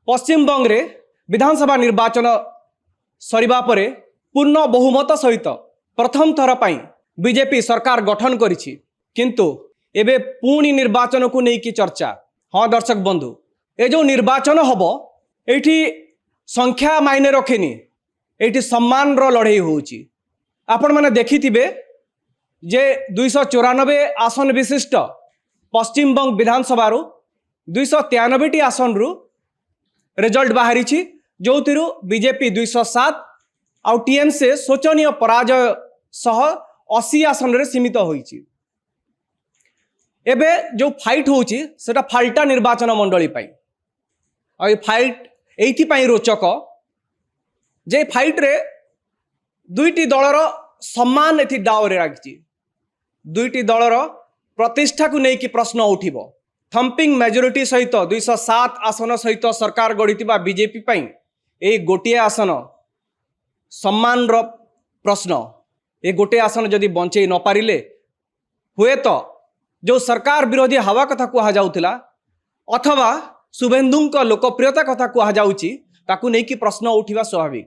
पश्चिमबंग रे विधानसभा निर्वाचन सरिबा परे पूर्ण बहुमत सहित प्रथम थर पाई बीजेपी सरकार गठन करिछि किंतु एबे पुणी निर्वाचन को लेकिन चर्चा। हाँ दर्शक बंधु, ए जो निर्वाचन हम ये संख्या मायने रखेनी, ये सम्मान रो लड़ाई होउछि। आपण माने देखिथिबे जे 294 आसन विशिष्ट पश्चिमबंग विधानसभा 293 आसन रु रिजल्ट बाहरी जो बीजेपी 207 आउ टीएमसी शोचनीय पराजय सह 80 आसन रे सीमित होइछि। एबे जो फाइट होउछि सेटा फाल्टा निर्वाचन मंडली पाई। आ ये फाइट एइथि पाई रोचक जे फाइट रे दुईटी दलर सम्मान एथि दावरे राखिछि। दुईटी दलर प्रतिष्ठा को लेकिन प्रश्न उठिबो। थम्पिंग मेजोरिटी सहित 207 आसन सहित सरकार गढ़ी बीजेपी पाई ए गोटे आसन सम्मान रो प्रश्न। ए गोटे आसन जदि बंचई न पारिले हुए तो जो सरकार विरोधी हवा कथा कहा जाउथिला अथवा शुभेन्दुंक लोकप्रियता कथा कहा जाउछि ताकू नेकी प्रश्न उठिबा स्वाभाविक।